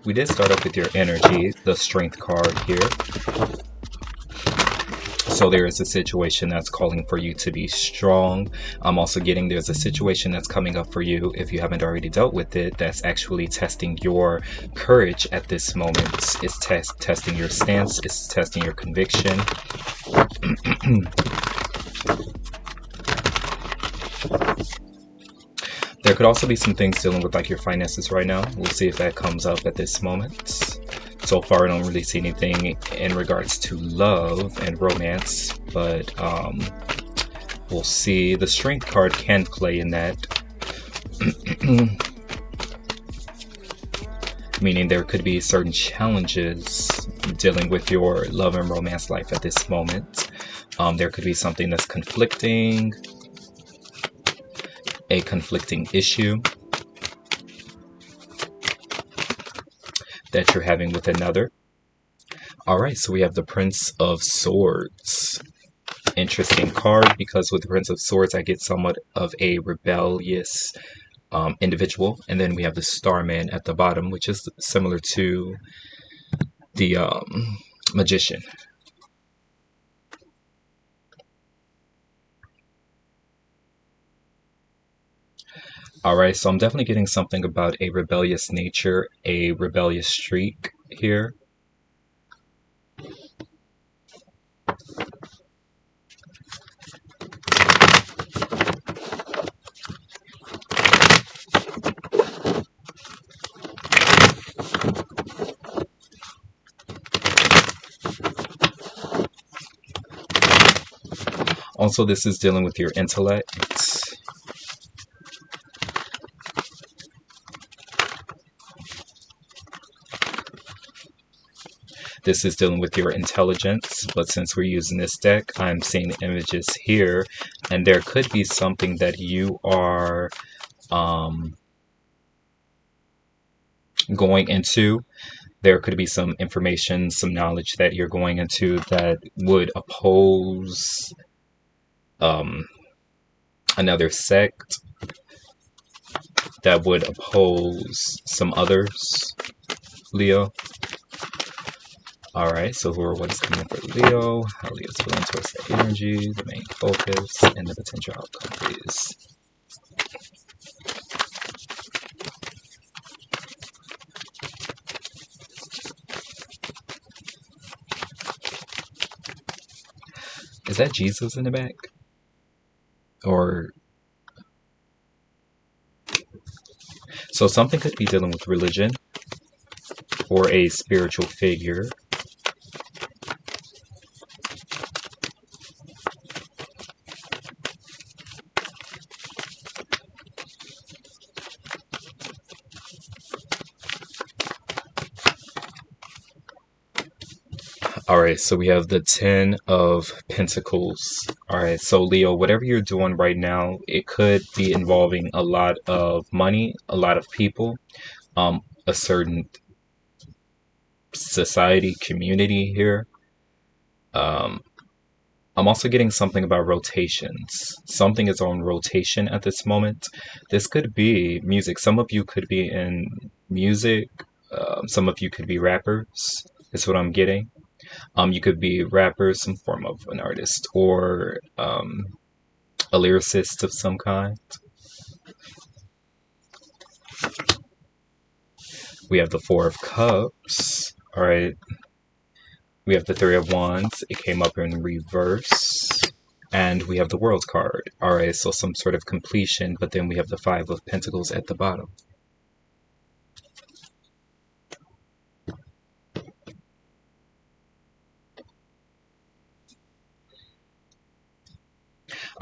we did start off with your energy, the Strength card here. So there is a situation that's calling for you to be strong. I'm also getting there's a situation that's coming up for you, if you haven't already dealt with it, that's actually testing your courage at this moment. It's testing your stance. It's testing your conviction. There could also be some things dealing with like your finances right now. We'll see if that comes up at this moment. So far, I don't really see anything in regards to love and romance, but we'll see. The Strength card can play in that. Meaning there could be certain challenges dealing with your love and romance life at this moment. There could be something that's conflicting, a conflicting issue that you're having with another. Alright, so we have the Prince of Swords. Interesting card, because with the Prince of Swords I get somewhat of a rebellious individual. And then we have the Starman at the bottom, which is similar to the Magician. Alright, so I'm definitely getting something about a rebellious nature, a rebellious streak here. Also, this is dealing with your intellect. This is dealing with your intelligence, but since we're using this deck, I'm seeing images here, and there could be something that you are going into. There could be some information, some knowledge that you're going into that would oppose another sect, that would oppose some others, Leo. Alright, so what is coming for Leo? How Leo's feeling towards the energy, the main focus, and the potential outcome, please. Is that Jesus in the back? Or... So something could be dealing with religion or a spiritual figure. Alright, so we have the 10 of Pentacles. Alright, so Leo, whatever you're doing right now, it could be involving a lot of money, a lot of people, a certain society, community here. I'm also getting something about rotations. Something is on rotation at this moment. This could be music. Some of you could be in music. Some of you could be rappers, is what I'm getting. You could be rappers, some form of an artist, or a lyricist of some kind. We have the Four of Cups. Alright. We have the Three of Wands. It came up in reverse. And we have the World card. Alright, so some sort of completion, but then we have the Five of Pentacles at the bottom.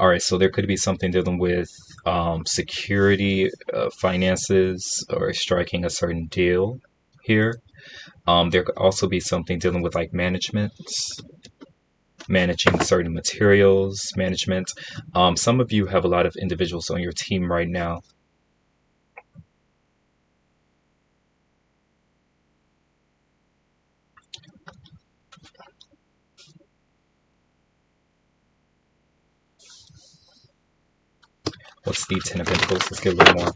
Alright, so there could be something dealing with security, finances, or striking a certain deal here. There could also be something dealing with like management, managing certain materials, management. Some of you have a lot of individuals on your team right now. What's the 10 of Pentacles? Let's get a little more.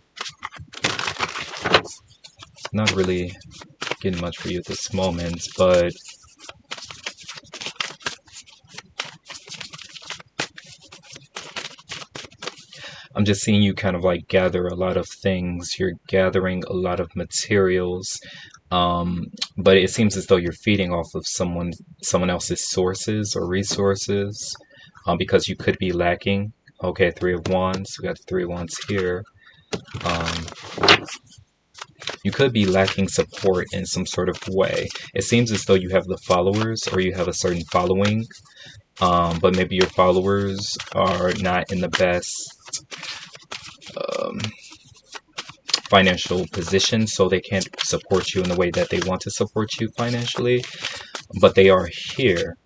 Not really getting much for you at this moment, but I'm just seeing you kind of like gather a lot of things. You're gathering a lot of materials, but it seems as though you're feeding off of someone else's sources or resources, because you could be lacking. Okay, Three of Wands. We got the Three of Wands here. You could be lacking support in some sort of way. It seems as though you have the followers or you have a certain following, but maybe your followers are not in the best financial position, so they can't support you in the way that they want to support you financially, but they are here.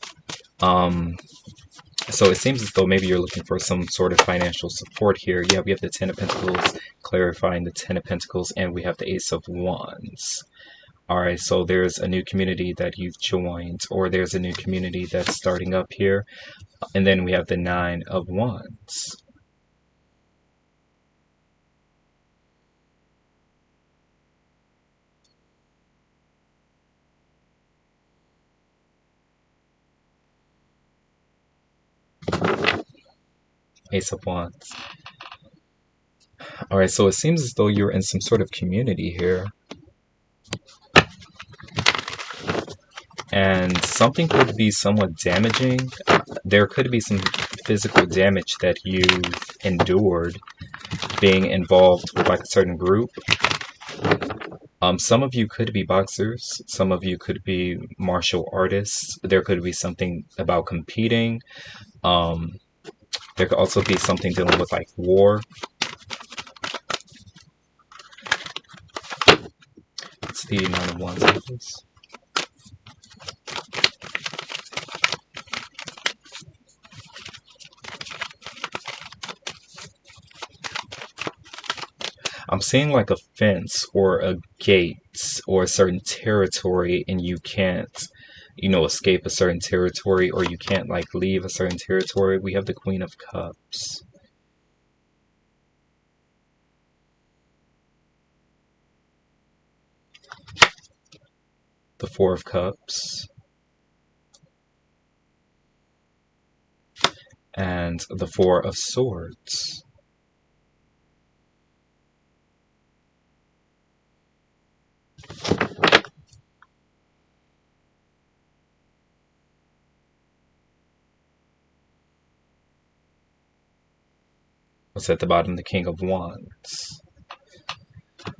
So it seems as though maybe you're looking for some sort of financial support here. Yeah, we have the Ten of Pentacles, clarifying the Ten of Pentacles, and we have the Ace of Wands. All right, so there's a new community that you've joined, or there's a new community that's starting up here. And then we have the Nine of Wands. Ace of Wands. All right, so it seems as though you're in some sort of community here. And something could be somewhat damaging. There could be some physical damage that you've endured being involved with like a certain group. Some of you could be boxers. Some of you could be martial artists. There could be something about competing. There could also be something dealing with like war. It's the Nine of Wands, please. I'm seeing like a fence or a gate or a certain territory, and you can't, escape a certain territory, or you can't like leave a certain territory. We have the Queen of Cups. The Four of Cups. And the Four of Swords. What's at the bottom? The King of Wands.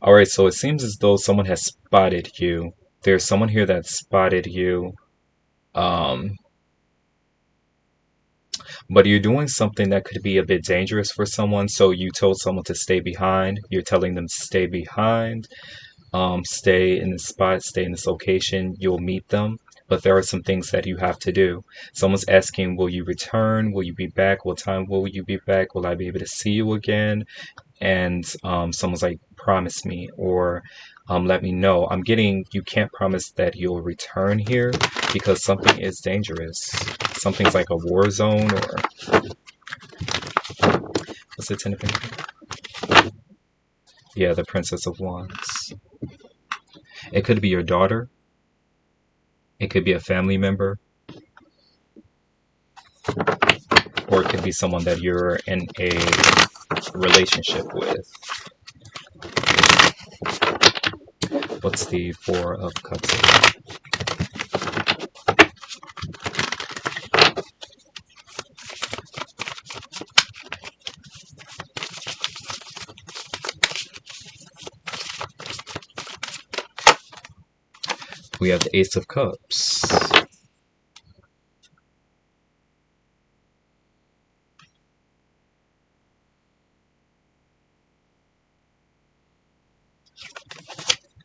Alright, so it seems as though someone has spotted you. There's someone here that spotted you. But you're doing something that could be a bit dangerous for someone. So you told someone to stay behind. You're telling them to stay behind. Stay in this spot, stay in this location. You'll meet them. But there are some things that you have to do. Someone's asking, will you return? Will you be back? What time will you be back? Will I be able to see you again? And someone's like, promise me, or let me know. I'm getting, you can't promise that you'll return here because something is dangerous. Something's like a war zone, or what's the Ten of Pentacles? Yeah, the Princess of Wands. It could be your daughter. It could be a family member. Or it could be someone that you're in a relationship with. What's the Four of Cups? We have the Ace of Cups.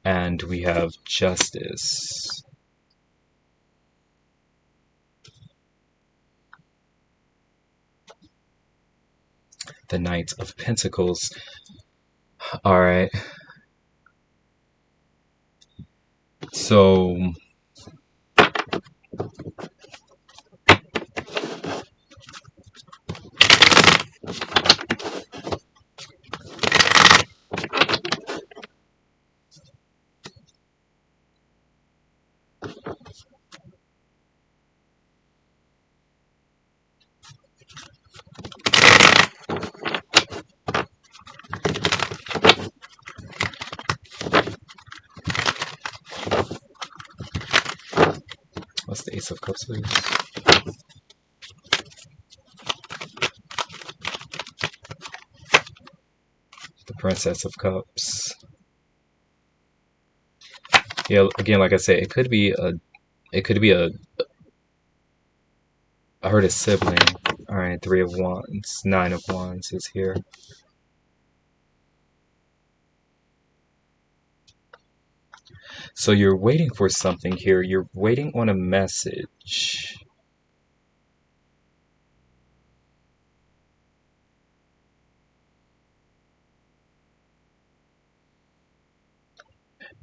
And we have Justice. The Knight of Pentacles. All right. So Ace of Cups, please. The Princess of Cups. Yeah, again, like I said, it could be a, I heard a sibling. All right, Three of Wands, Nine of Wands is here. So you're waiting for something here. You're waiting on a message.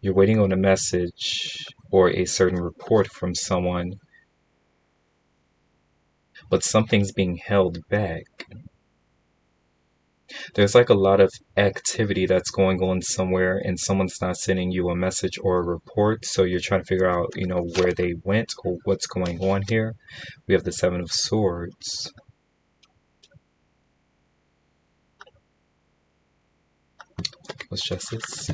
You're waiting on a message or a certain report from someone, but something's being held back. There's like a lot of activity that's going on somewhere, and someone's not sending you a message or a report, so you're trying to figure out, where they went or what's going on here. We have the Seven of Swords. What's Justice?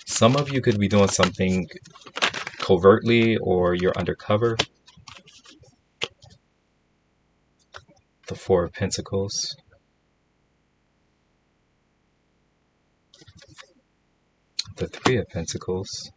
Some of you could be doing something covertly or you're undercover. The Four of Pentacles. The Three of Pentacles.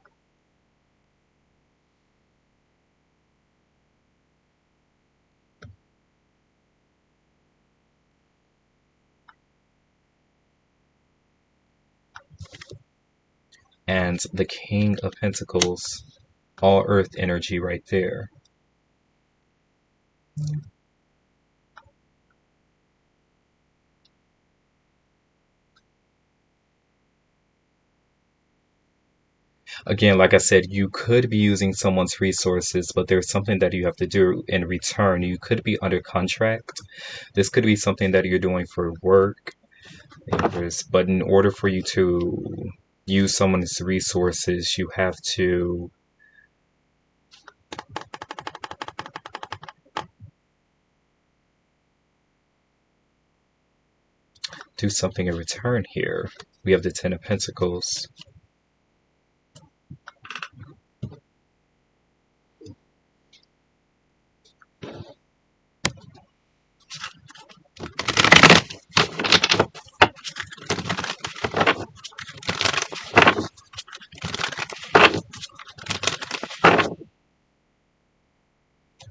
And the King of Pentacles. All earth energy right there. Again, like I said, you could be using someone's resources, but there's something that you have to do in return. You could be under contract. This could be something that you're doing for work. But in order for you to use someone's resources, you have to do something in return here. We have the Ten of Pentacles.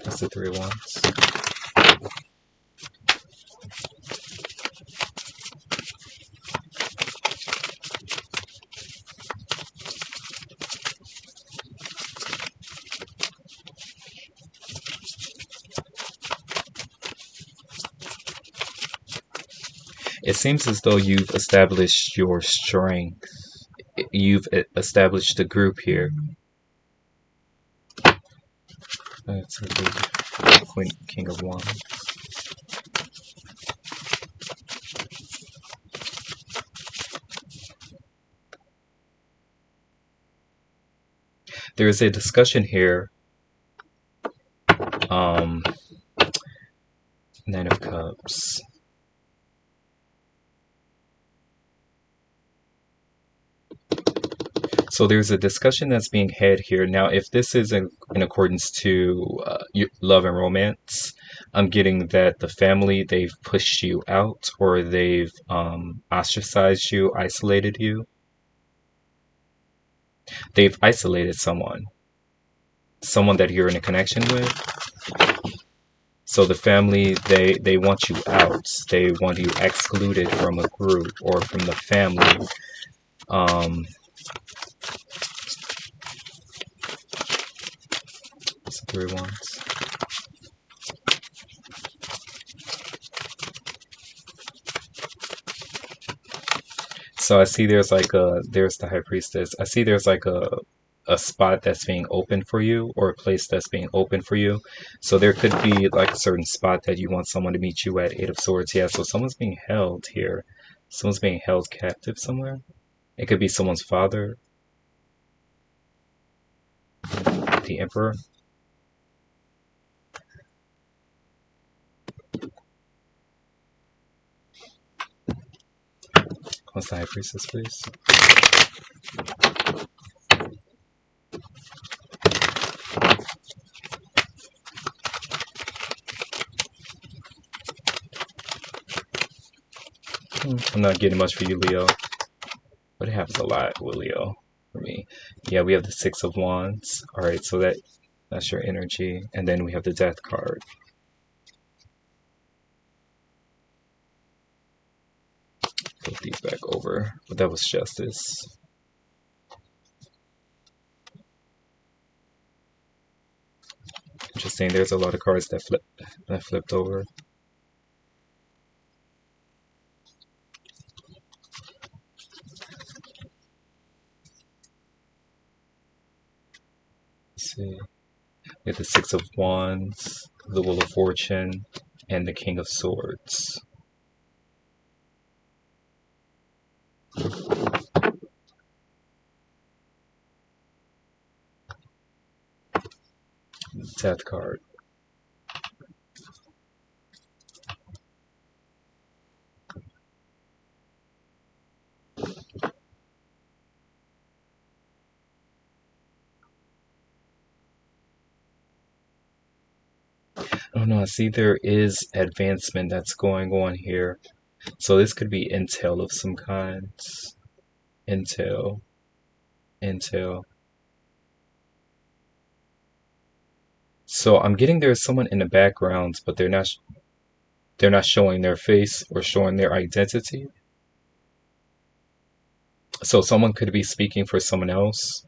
That's the Three of Wands. It seems as though you've established your strength. You've established a group here. That's the Queen, King of Wands. There is a discussion here. Nine of Cups. So there's a discussion that's being had here. Now, if this is in accordance to love and romance, I'm getting that the family, they've pushed you out or they've ostracized you, isolated you. They've isolated someone that you're in a connection with. So the family, they want you out. They want you excluded from a group or from the family. Three of Wands. So I see there's the High Priestess. I see there's like a spot that's being open for you or a place that's being open for you. So there could be like a certain spot that you want someone to meet you at. Eight of Swords. Yeah, so someone's being held here. Someone's being held captive somewhere. It could be someone's father. The Emperor. What's the High Priestess, please? I'm not getting much for you, Leo. But it happens a lot with Leo for me. Yeah, we have the Six of Wands. Alright, so that's your energy. And then we have the Death card. Flip these back over. But that was Justice. Interesting, there's a lot of cards that flipped over. Let's see. We have the Six of Wands, the Wheel of Fortune, and the King of Swords. Death card. Oh no, I see there is advancement that's going on here. So this could be intel of some kind. Intel. So I'm getting there's someone in the background, but they're not showing their face or showing their identity. So someone could be speaking for someone else.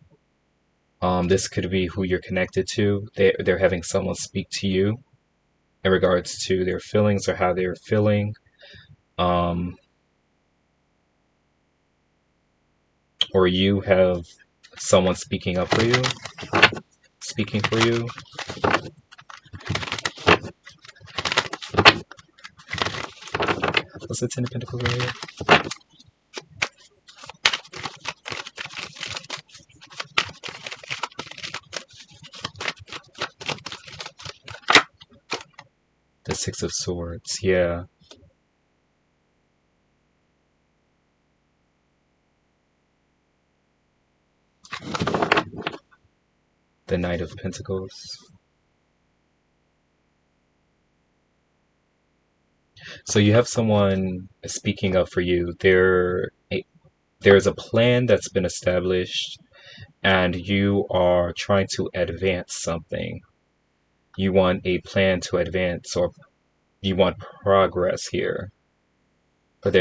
This could be who you're connected to. They're having someone speak to you in regards to their feelings or how they're feeling. Or you have someone speaking up for you, speaking for you. What's the Ten of Pentacles right here? The Six of Swords, yeah. The Knight of Pentacles. So you have someone speaking up for you. There's a plan that's been established, and you are trying to advance something. You want a plan to advance, or you want progress here. Or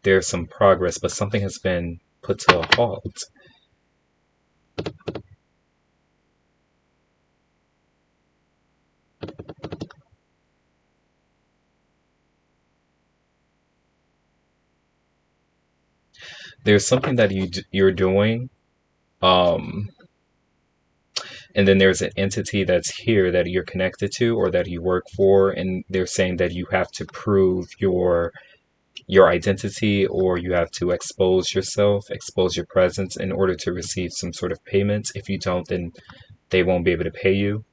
there's some progress, but something has been put to a halt. There's something that you're doing, and then there's an entity that's here that you're connected to or that you work for, and they're saying that you have to prove your identity, or you have to expose yourself, expose your presence in order to receive some sort of payment. If you don't, then they won't be able to pay you.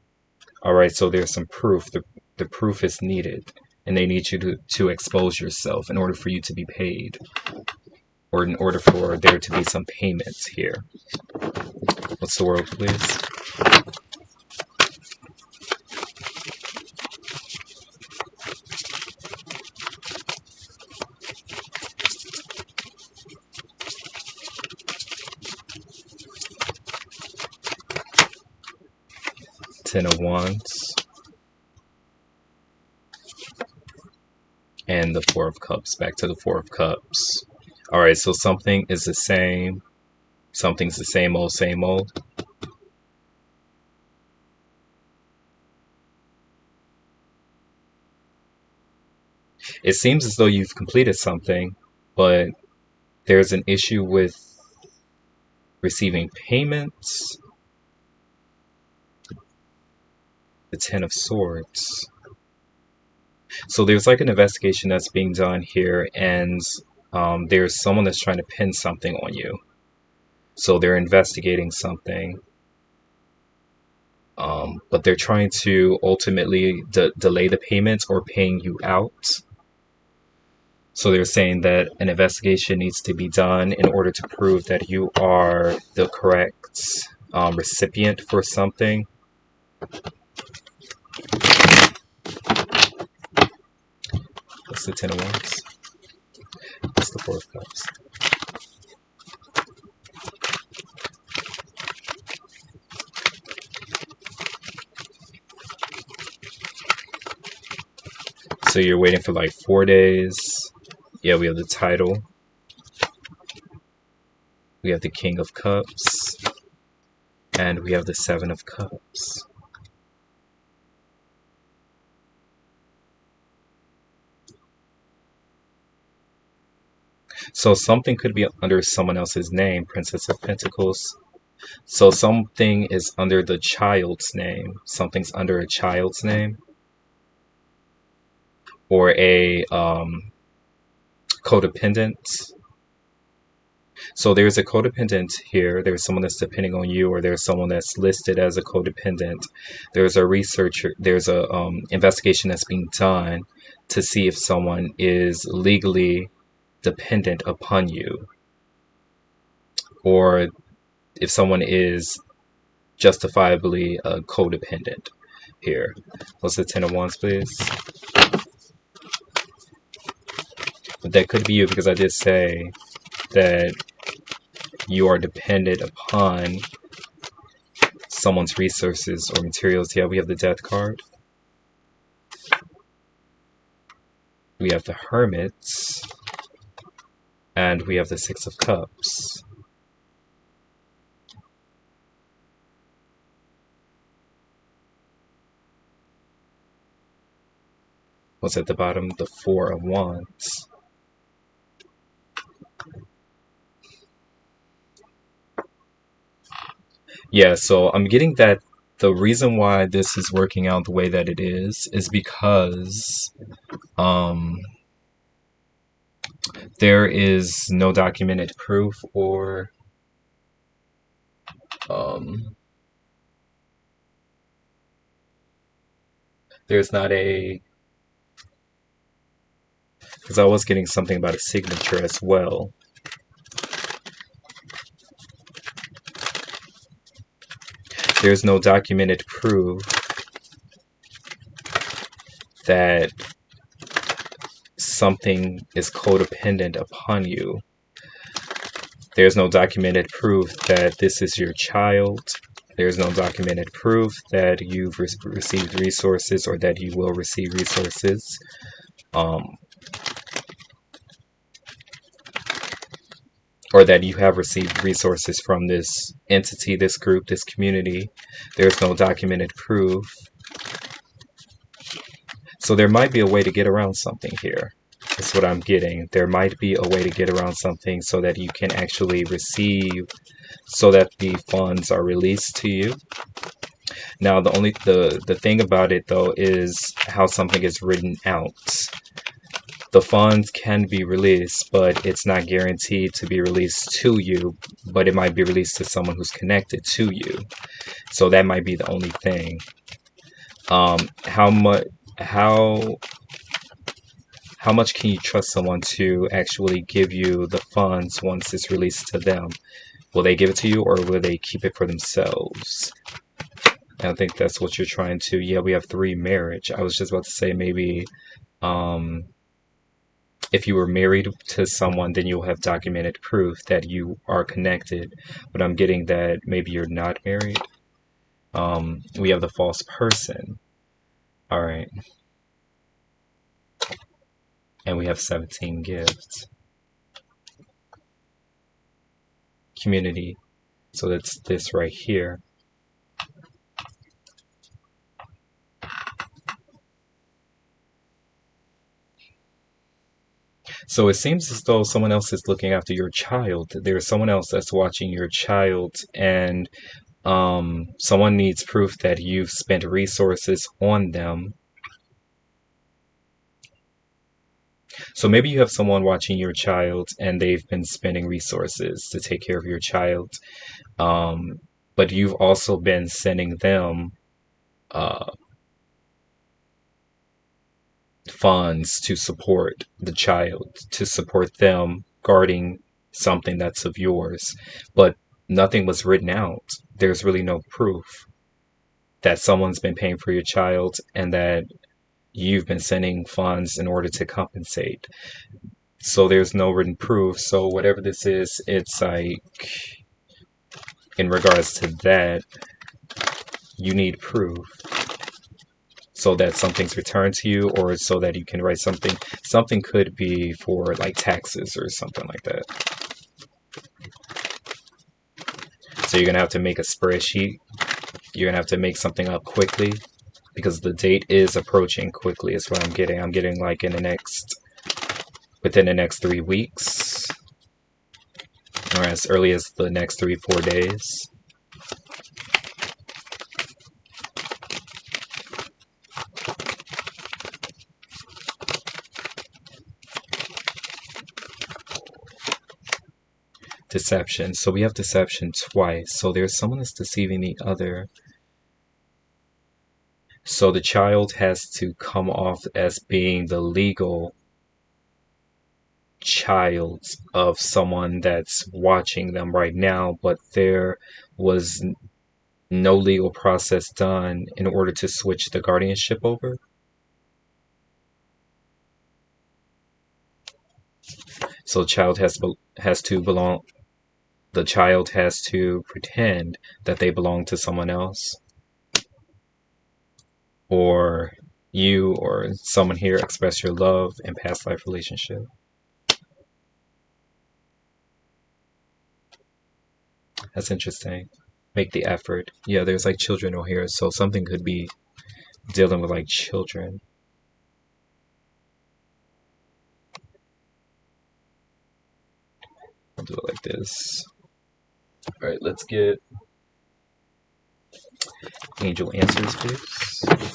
Alright, so there's some proof. The proof is needed, and they need you to expose yourself in order for you to be paid, or in order for there to be some payments here. What's the World, please? Ten of Wands. And the Four of Cups. Back to the Four of Cups. Alright, so something is the same. Something's the same old, same old. It seems as though you've completed something, but there's an issue with receiving payments. The Ten of Swords. So there's like an investigation that's being done here, and there's someone that's trying to pin something on you. So they're investigating something, but they're trying to ultimately delay the payments or paying you out. So they're saying that an investigation needs to be done in order to prove that you are the correct recipient for something. What's the Ten of Wands? Four of Cups. So you're waiting for like 4 days. Yeah, we have the title. We have the King of Cups. And we have the Seven of Cups. So something could be under someone else's name, Princess of Pentacles. So something is under the child's name. Something's under a child's name. Or a codependent. So there's a codependent here. There's someone that's depending on you, or there's someone that's listed as a codependent. There's a researcher. There's a investigation that's being done to see if someone is legally dependent upon you, or if someone is justifiably codependent here. What's the Ten of Wands, please? But that could be you, because I did say that you are dependent upon someone's resources or materials. Yeah, we have the Death card. We have the Hermit. And we have the Six of Cups. What's at the bottom? The Four of Wands. Yeah, so I'm getting that the reason why this is working out the way that it is because there is no documented proof, or there's not a, because I was getting something about a signature as well. There's no documented proof that something is codependent upon you. There's no documented proof that this is your child. There's no documented proof that you've received resources, or that you will receive resources. Or that you have received resources from this entity, this group, this community. There's no documented proof. So there might be a way to get around something here. That's what I'm getting. There might be a way to get around something so that you can actually receive, so that the funds are released to you. Now, the thing about it, though, is how something is written out. The funds can be released, but it's not guaranteed to be released to you, but it might be released to someone who's connected to you. So that might be the only thing. How much can you trust someone to actually give you the funds once it's released to them? Will they give it to you, or will they keep it for themselves? I think that's what you're trying to. Yeah, we have 3 marriage. I was just about to say maybe if you were married to someone, then you'll have documented proof that you are connected. But I'm getting that maybe you're not married. We have the false person. All right. And we have 17 gifts. Community. So that's this right here. So it seems as though someone else is looking after your child. There's someone else that's watching your child, and someone needs proof that you've spent resources on them. So maybe you have someone watching your child, and they've been spending resources to take care of your child. But you've also been sending them funds to support the child, to support them guarding something that's of yours. But nothing was written out. There's really no proof that someone's been paying for your child and that you've been sending funds in order to compensate. So there's no written proof. So whatever this is, it's like, in regards to that, you need proof so that something's returned to you, or so that you can write something. Something could be for like taxes or something like that. So you're gonna have to make a spreadsheet. You're gonna have to make something up quickly because the date is approaching quickly. Is what I'm getting. I'm getting like within the next 3 weeks, or as early as the next 3-4 days. Deception. So we have deception twice. So there's someone that's deceiving the other. So the child has to come off as being the legal child of someone that's watching them right now, but there was no legal process done in order to switch the guardianship over. So the child the child has to pretend that they belong to someone else, or you or someone here express your love in past life relationship. That's interesting. Make the effort. Yeah, there's like children over here, so something could be dealing with like children. I'll do it like this. All right, let's get angel answers, please,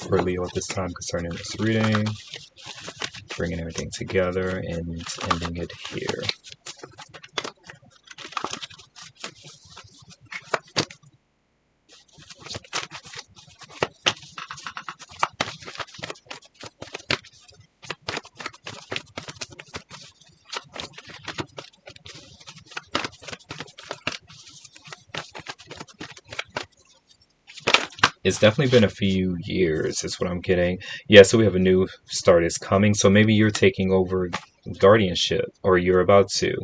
for Leo at this time concerning this reading. Bringing everything together and ending it here. It's definitely been a few years, is what I'm getting. Yeah, so we have a new start is coming. So maybe you're taking over guardianship, or you're about to.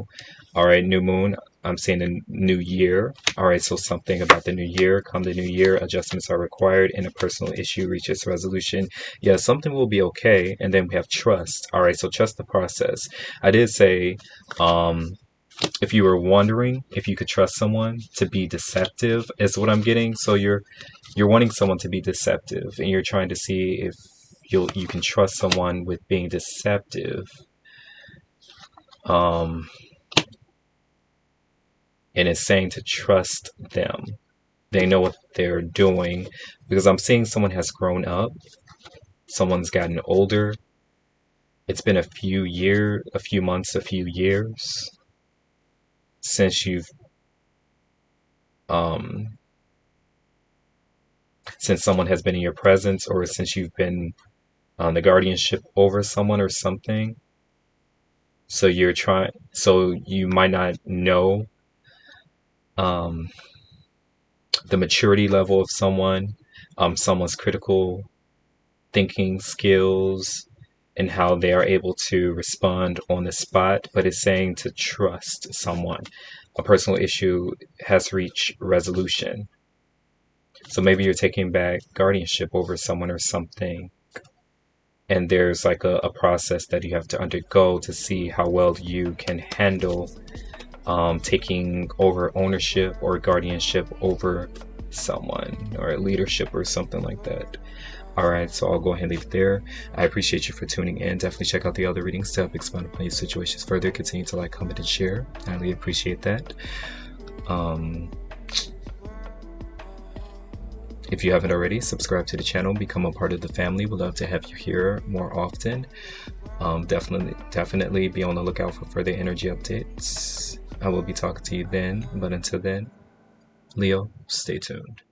All right, new moon. I'm saying the new year. All right, so something about the new year. Come the new year, adjustments are required, and a personal issue reaches resolution. Yeah, something will be okay. And then we have trust. All right, so trust the process. I did say, if you were wondering if you could trust someone to be deceptive, is what I'm getting. So you're wanting someone to be deceptive, and you're trying to see if you can trust someone with being deceptive. And it's saying to trust them. They know what they're doing, because I'm seeing someone has grown up. Someone's gotten older. It's been a few months, a few years since you've since someone has been in your presence, or since you've been on the guardianship over someone or something. So you might not know the maturity level of someone's critical thinking skills, and how they are able to respond on the spot, but it's saying to trust someone. A personal issue has reached resolution. So maybe you're taking back guardianship over someone or something, and there's like a process that you have to undergo to see how well you can handle taking over ownership or guardianship over someone, or leadership or something like that. Alright, so I'll go ahead and leave it there. I appreciate you for tuning in. Definitely check out the other readings to help expand upon your situations further. Continue to like, comment, and share. I highly appreciate that. If you haven't already, subscribe to the channel, become a part of the family. We'd love to have you here more often. Definitely be on the lookout for further energy updates. I will be talking to you then, but until then, Leo, stay tuned.